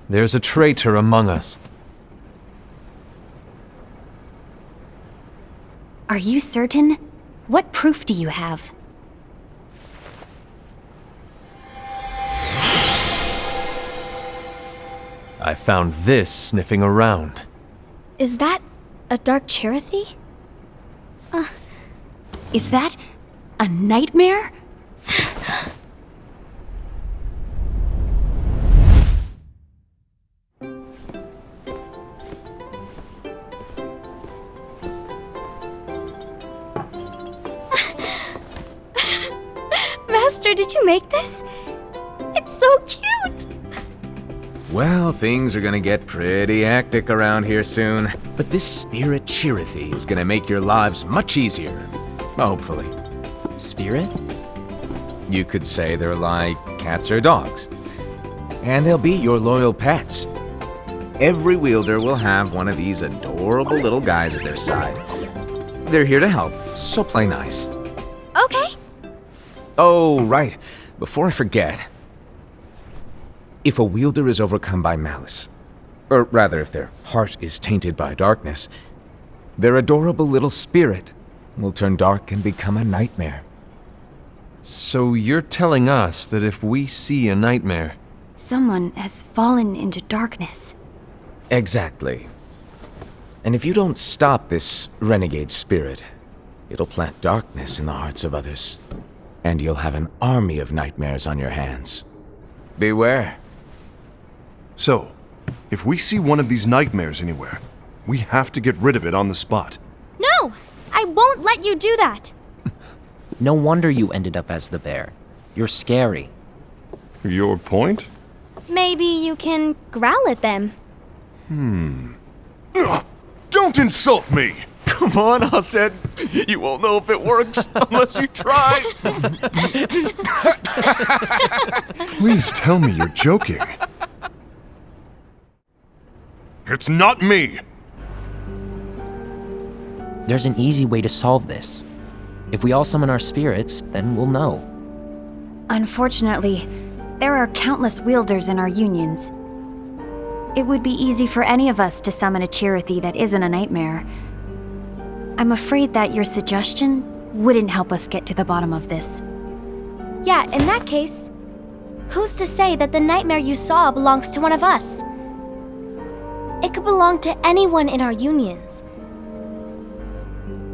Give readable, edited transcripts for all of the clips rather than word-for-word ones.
There's a traitor among us. Are you certain? What proof do you have? I found this sniffing around. Is that a dark Chirithys? Is that a nightmare? Master, did you make this? It's so cute! Well, things are gonna get pretty hectic around here soon. But this spirit Chirithys is gonna make your lives much easier. Hopefully. Spirit? You could say they're like cats or dogs. And they'll be your loyal pets. Every wielder will have one of these adorable little guys at their side. They're here to help, so play nice. Okay. Oh, right. Before I forget. If a wielder is overcome by malice, or rather if their heart is tainted by darkness, their adorable little spirit will turn dark and become a nightmare. So you're telling us that if we see a nightmare... Someone has fallen into darkness. Exactly. And if you don't stop this renegade spirit, it'll plant darkness in the hearts of others. And you'll have an army of nightmares on your hands. Beware. So, if we see one of these nightmares anywhere, we have to get rid of it on the spot. No! I won't let you do that! No wonder you ended up as the bear. You're scary. Your point? Maybe you can growl at them. Don't insult me! Come on, Hassan. You won't know if it works unless you try. Please tell me you're joking. It's not me! There's an easy way to solve this. If we all summon our spirits, then we'll know. Unfortunately, there are countless wielders in our unions. It would be easy for any of us to summon a Chirithys that isn't a nightmare. I'm afraid that your suggestion wouldn't help us get to the bottom of this. Yeah, in that case, who's to say that the nightmare you saw belongs to one of us? It could belong to anyone in our unions.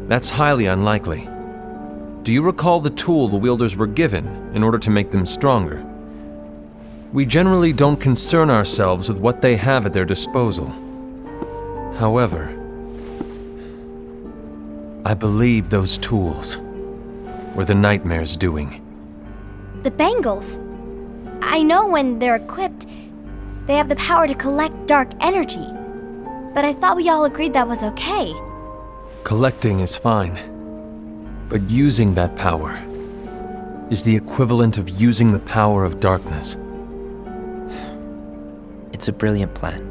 That's highly unlikely. Do you recall the tool the wielders were given in order to make them stronger? We generally don't concern ourselves with what they have at their disposal. However, I believe those tools were the nightmare's doing. The bangles. I know when they're equipped, they have the power to collect dark energy. But I thought we all agreed that was okay. Collecting is fine, but using that power is the equivalent of using the power of darkness. It's a brilliant plan.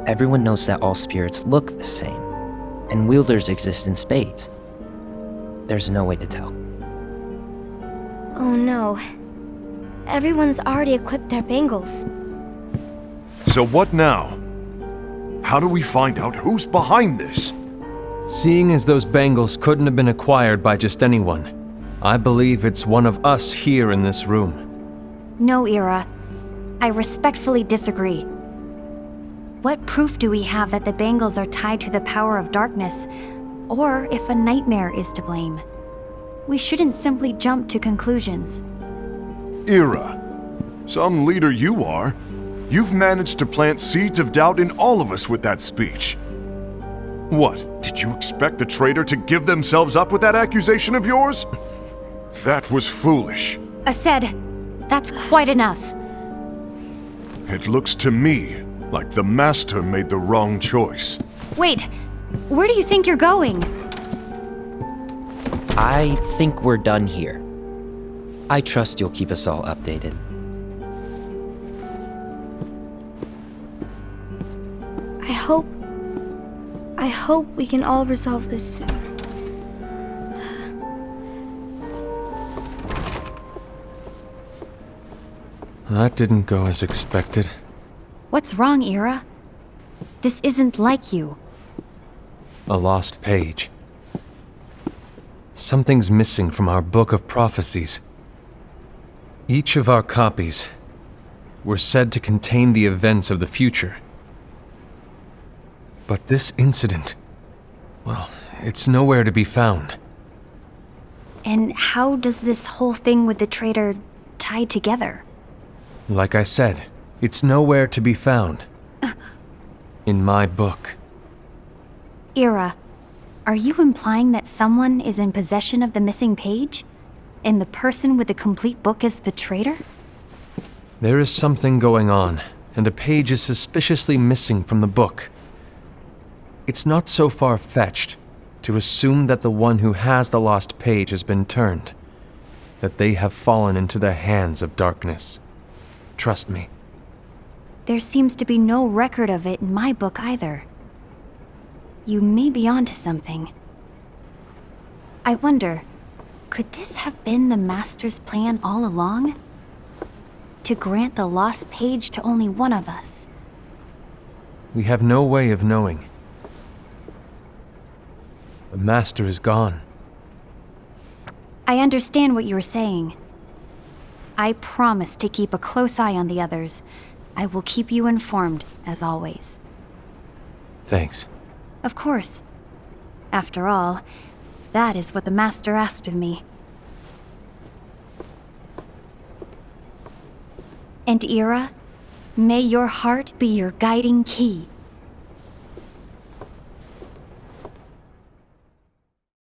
Everyone knows that all spirits look the same, and wielders exist in spades. There's no way to tell. Oh no. Everyone's already equipped their bangles. So what now? How do we find out who's behind this? Seeing as those bangles couldn't have been acquired by just anyone, I believe it's one of us here in this room. No, Ira. I respectfully disagree. What proof do we have that the bangles are tied to the power of darkness, or if a nightmare is to blame? We shouldn't simply jump to conclusions. Ira, some leader you are. You've managed to plant seeds of doubt in all of us with that speech. What, did you expect the traitor to give themselves up with that accusation of yours? That was foolish. Ased, that's quite enough. It looks to me like the Master made the wrong choice. Wait, where do you think you're going? I think we're done here. I trust you'll keep us all updated. I hope we can all resolve this soon. That didn't go as expected. What's wrong, Ira? This isn't like you. A lost page. Something's missing from our book of prophecies. Each of our copies were said to contain the events of the future. But this incident, well, it's nowhere to be found. And how does this whole thing with the traitor tie together? Like I said, it's nowhere to be found. In my book. Ira, are you implying that someone is in possession of the missing page? And the person with the complete book is the traitor? There is something going on, and the page is suspiciously missing from the book. It's not so far-fetched to assume that the one who has the lost page has been turned, that they have fallen into the hands of darkness. Trust me. There seems to be no record of it in my book either. You may be onto something. I wonder, could this have been the Master's plan all along? To grant the lost page to only one of us? We have no way of knowing. The Master is gone. I understand what you're saying. I promise to keep a close eye on the others. I will keep you informed, as always. Thanks. Of course. After all, that is what the Master asked of me. And Ira, may your heart be your guiding key.